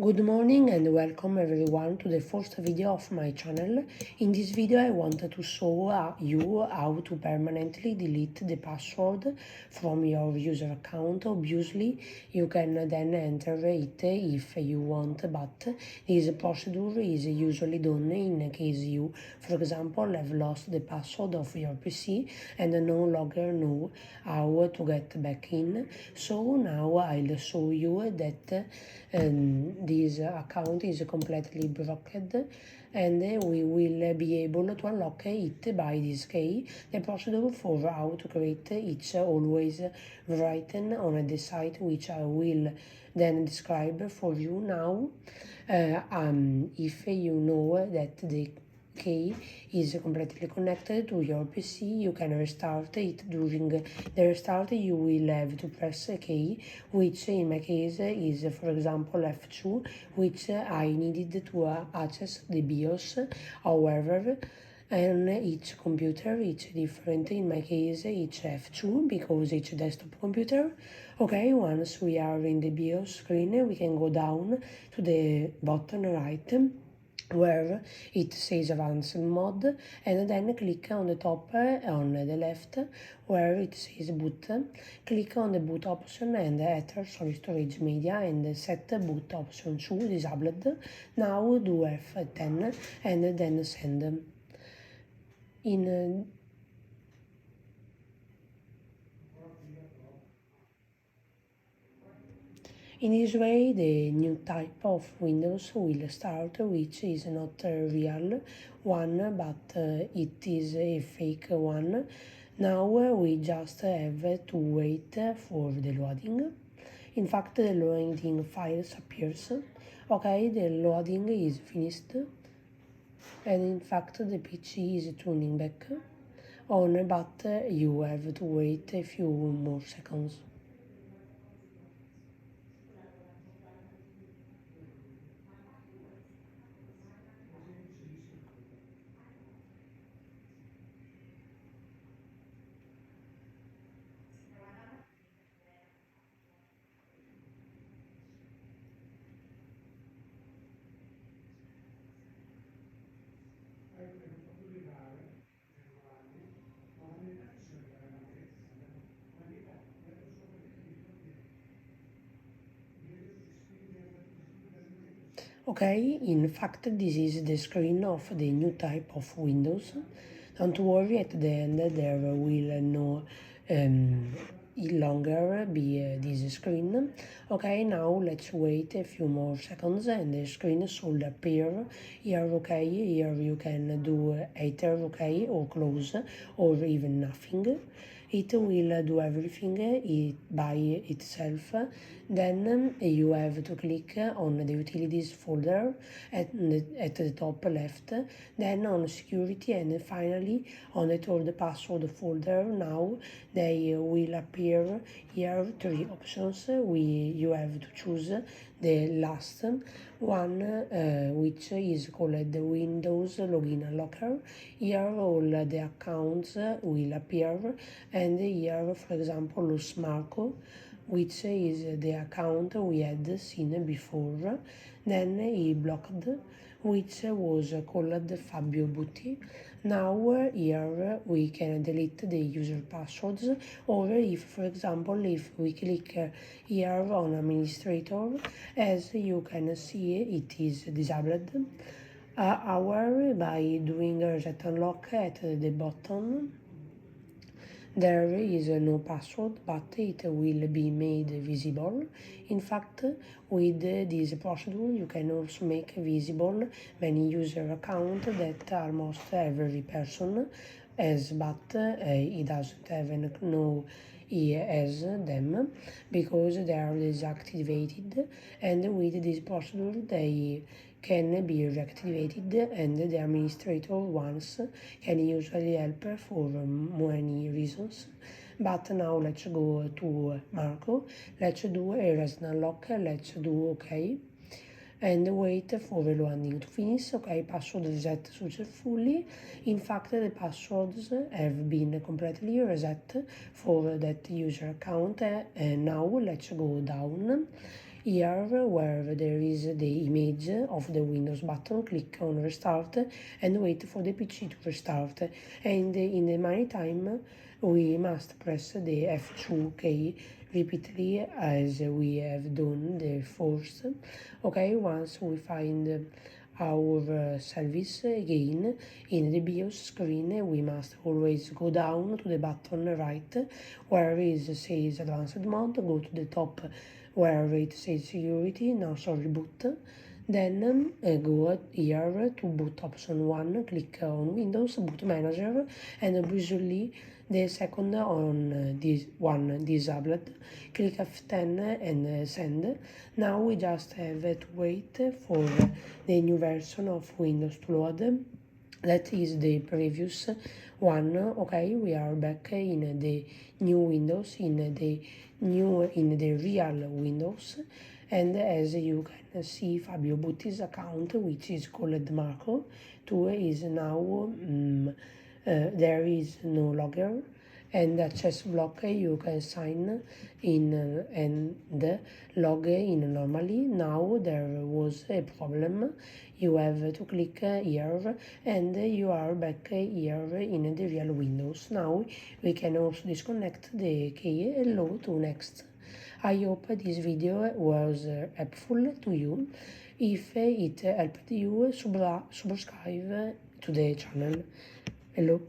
Good morning and welcome everyone to the first video of my channel. In this video I wanted to show you how to permanently delete the password from your user account. Obviously you can then enter it if you want, but this procedure is usually done in case you, for example, have lost the password of your PC and no longer know how to get back in. So now I'll show you that this account is completely blocked and we will be able to unlock it by this key. The procedure for how to create it's always written on the site, which I will then describe for you now. If you know that the key is completely connected to your PC, you can restart it. During the restart you will have to press a key, which in my case is, for example, F2, which I needed to access the BIOS. However, on each computer it's different. In my case it's F2 because it's a desktop computer. Okay, once we are in the BIOS screen we can go down to the bottom right where it says advanced mode, and then click on the top on the left where it says boot. Click on the boot option and enter solid storage media and set boot option to disabled. Now do F10 and then send. In this way, the new type of Windows will start, which is not a real one, but it is a fake one. Now we just have to wait for the loading. In fact, the loading files appears. Okay, the loading is finished, and in fact the PC is turning back on, but you have to wait a few more seconds. Okay, in fact this is the screen of the new type of Windows. Don't worry, at the end there will no longer be this screen. Okay, now let's wait a few more seconds and the screen should appear here. Okay, here you can do either okay or close or even nothing. It will do everything by itself. Then you have to click on the utilities folder at the top left, then on security, and finally on the third password folder. Now they will appear here three options. You have to choose the last one, which is called the Windows Login Unlocker. Here all the accounts will appear, and here, for example, Luz Marco, which is the account we had seen before. Then he blocked, which was called Fabio Butti. Now here we can delete the user passwords, or if, for example, if we click here on administrator, as you can see it is disabled. However, by doing reset unlock at the bottom, there is no password, but it will be made visible. In fact, with this procedure you can also make visible many user accounts that almost every person has, but he doesn't even know he has them because they are deactivated, and with this procedure they can be reactivated, and the administrator once can usually help for many reasons. But now let's go to Marco. Let's do a reset unlock. Let's do OK and wait for the loading to finish. Okay, password reset successfully. In fact, the passwords have been completely reset for that user account. And now let's go down. Here, where there is the image of the Windows button, click on Restart and wait for the PC to restart. And in the meantime, we must press the F2 key repeatedly as we have done the first. Okay, once we find our service again in the BIOS screen, we must always go down to the button right where it says advanced mode, go to the top where it says security, boot. Then go here to boot option 1, click on Windows Boot Manager, and usually the second on this one disabled. Click F10 and send. Now we just have to wait for the new version of Windows to load. That is the previous one. Okay, we are back in the new Windows, in the real Windows. And as you can see, Fabio Butti's account, which is called Marco 2, is now there is no logger, and access block you can sign in and log in normally. Now there was a problem. You have to click here and you are back here in the real Windows. Now we can also disconnect the key and go to next. I hope this video was helpful to you. If it helped you, subscribe to the channel. Hello.